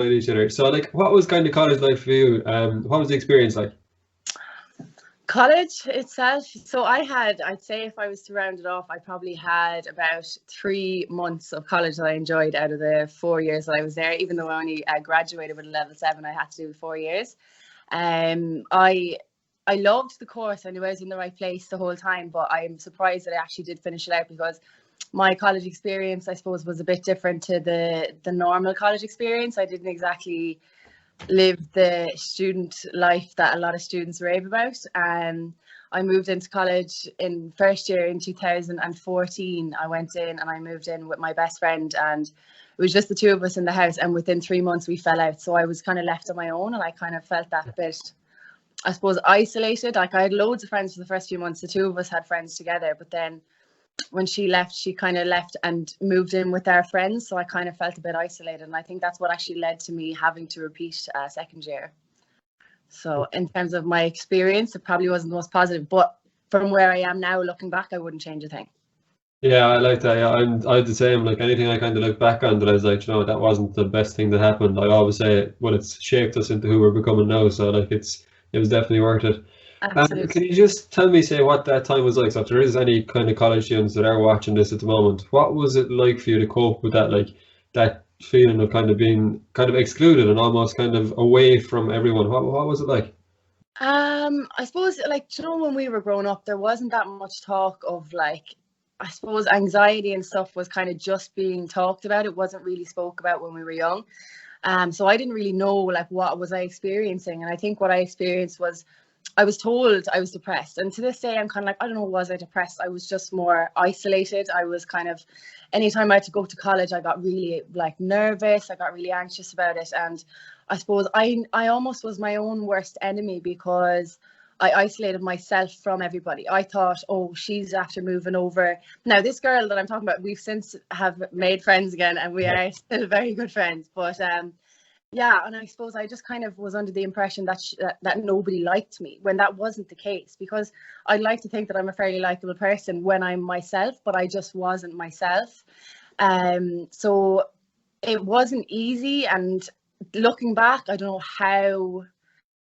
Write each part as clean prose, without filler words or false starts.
each other. So, like, what was kind of college life for you? What was the experience like? College itself. So I'd say if I was to round it off, I probably had about 3 months of college that I enjoyed out of the 4 years that I was there. Even though I only graduated with a level 7, I had to do 4 years. I loved the course. I knew I was in the right place the whole time, but I'm surprised that I actually did finish it out because my college experience, I suppose, was a bit different to the normal college experience. I didn't exactly live the student life that a lot of students rave about. I moved into college in first year in 2014. I went in and I moved in with my best friend, and it was just the two of us in the house, and within 3 months we fell out. So I was kind of left on my own, and I kind of felt that bit, I suppose, isolated. Like, I had loads of friends for the first few months. The two of us had friends together, but then when she left, she kind of left and moved in with our friends. So I kind of felt a bit isolated. And I think that's what actually led to me having to repeat second year. So in terms of my experience, it probably wasn't the most positive. But from where I am now, looking back, I wouldn't change a thing. Yeah, I like that. Yeah, I'm the same. Like anything I kind of look back on that I was like, you know, that wasn't the best thing that happened. I always say, well, it's shaped us into who we're becoming now. So like, it was definitely worth it. Absolutely. Can you just tell me, say, what that time was like? So if there is any kind of college students that are watching this at the moment, what was it like for you to cope with that, like that feeling of kind of being kind of excluded and almost kind of away from everyone? What was it like? I suppose, like, you know, when we were growing up, there wasn't that much talk of, like, I suppose anxiety and stuff was kind of just being talked about. It wasn't really spoke about when we were young. So I didn't really know, like, what was I experiencing. And I think what I experienced was, I was told I was depressed. And to this day, I'm kind of like, I don't know, was I depressed? I was just more isolated. I was kind of, anytime I had to go to college, I got really, like, nervous. I got really anxious about it. And I suppose I almost was my own worst enemy because I isolated myself from everybody. I thought, oh, she's after moving over. Now, this girl that I'm talking about, we've since have made friends again, and we are still very good friends. But yeah, and I suppose I just kind of was under the impression that that nobody liked me, when that wasn't the case. Because I'd like to think that I'm a fairly likable person when I'm myself, but I just wasn't myself. So it wasn't easy. And looking back, I don't know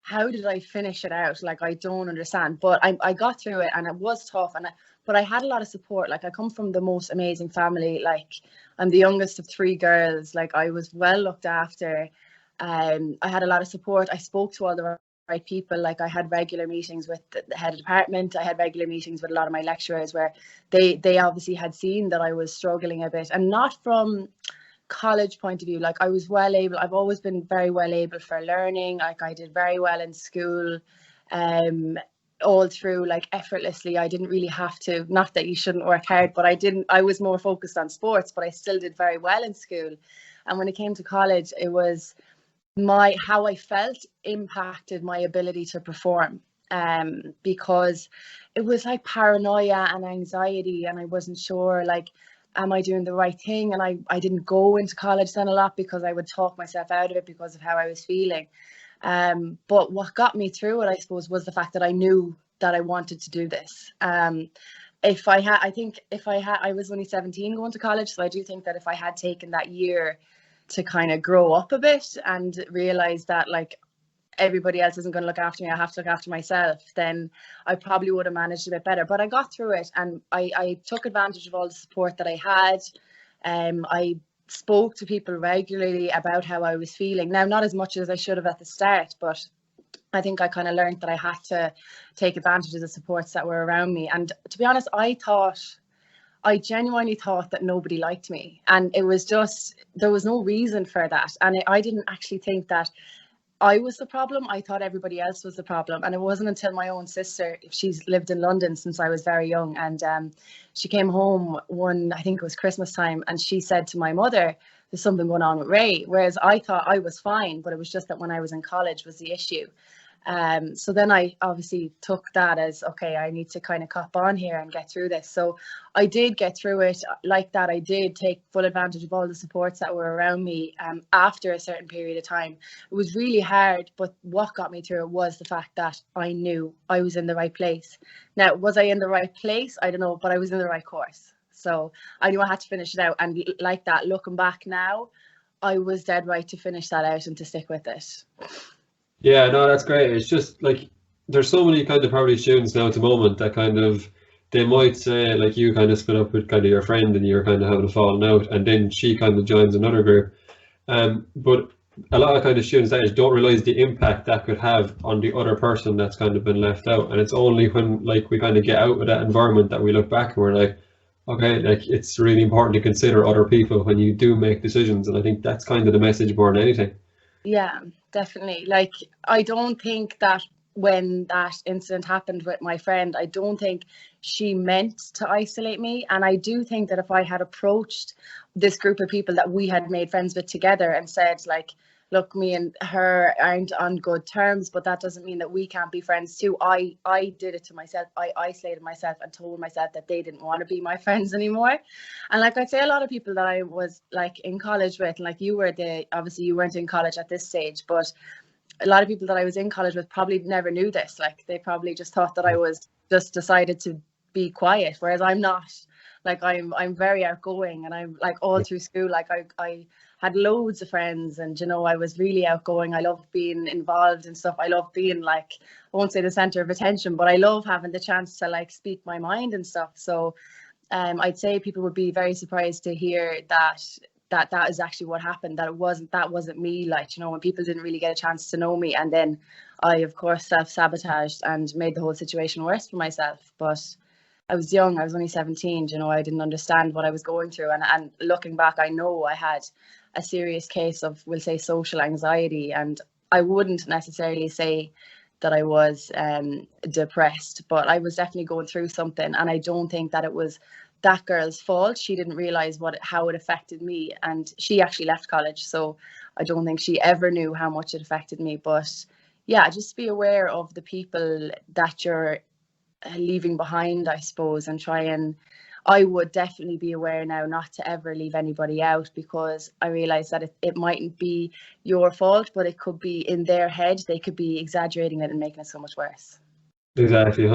how did I finish it out? Like, I don't understand. But I got through it, and it was tough. But I had a lot of support. Like, I come from the most amazing family. Like, I'm the youngest of 3 girls. Like, I was well looked after. I had a lot of support. I spoke to all the right people. Like, I had regular meetings with the head of department. I had regular meetings with a lot of my lecturers where they obviously had seen that I was struggling a bit, and not from college point of view. Like, I was well able, I've always been very well able for learning. Like, I did very well in school, all through, like, effortlessly. I didn't really have to, not that you shouldn't work hard, but I was more focused on sports, but I still did very well in school. And when it came to college, it was how I felt impacted my ability to perform, because it was like paranoia and anxiety, and I wasn't sure, like, am I doing the right thing? And I didn't go into college then a lot because I would talk myself out of it because of how I was feeling. But what got me through it, I suppose, was the fact that I knew that I wanted to do this. If I had, I think if I had, I was only 17 going to college, so I do think that if I had taken that year to kind of grow up a bit and realize that, like, everybody else isn't going to look after me, I have to look after myself, then I probably would have managed a bit better. But I got through it, and I took advantage of all the support that I had. I spoke to people regularly about how I was feeling. Now, not as much as I should have at the start, but I think I kind of learned that I had to take advantage of the supports that were around me. And to be honest, I genuinely thought that nobody liked me, and it was just, there was no reason for that. And I didn't actually think that I was the problem. I thought everybody else was the problem. And it wasn't until my own sister, she's lived in London since I was very young, and she came home I think it was Christmas time, and she said to my mother, there's something going on with Ray. Whereas I thought I was fine, but it was just that when I was in college was the issue. So then I obviously took that as, okay, I need to kind of cop on here and get through this. So I did get through it like that. I did take full advantage of all the supports that were around me after a certain period of time. It was really hard, but what got me through it was the fact that I knew I was in the right place. Now, was I in the right place? I don't know, but I was in the right course. So I knew I had to finish it out. And like that, looking back now, I was dead right to finish that out and to stick with it. Yeah, no, that's great. It's just like there's so many kind of probably students now at the moment that kind of they might say like you kind of split up with kind of your friend and you're kind of having a falling out, and then she kind of joins another group. But a lot of kind of students that age don't realize the impact that could have on the other person that's kind of been left out. And it's only when like we kind of get out of that environment that we look back and we're like, okay, like it's really important to consider other people when you do make decisions. And I think that's kind of the message more than anything. Yeah, definitely. Like, I don't think that when that incident happened with my friend, I don't think she meant to isolate me. And I do think that if I had approached this group of people that we had made friends with together and said, like, look, me and her aren't on good terms, but that doesn't mean that we can't be friends too. I did it to myself. I isolated myself and told myself that they didn't want to be my friends anymore. And like I'd say a lot of people that I was like in college with, like you were obviously you weren't in college at this stage, but a lot of people that I was in college with probably never knew this. Like they probably just thought that I was just decided to be quiet, whereas I'm not. Like I'm very outgoing, and I'm like all through school, like I had loads of friends, and you know, I was really outgoing. I loved being involved in stuff. I love being like, I won't say the center of attention, but I love having the chance to like speak my mind and stuff. So I'd say people would be very surprised to hear that is actually what happened, that wasn't me, like, you know, when people didn't really get a chance to know me, and then I of course self-sabotaged and made the whole situation worse for myself. But I was young, I was only 17, you know, I didn't understand what I was going through, and looking back, I know I had a serious case of, we'll say, social anxiety, and I wouldn't necessarily say that I was depressed, but I was definitely going through something, and I don't think that it was that girl's fault. She didn't realize how it affected me, and she actually left college, so I don't think she ever knew how much it affected me. But yeah, just be aware of the people that you're leaving behind, I suppose, and I would definitely be aware now not to ever leave anybody out, because I realize that it mightn't be your fault, but it could be in their head. They could be exaggerating it and making it so much worse. Exactly.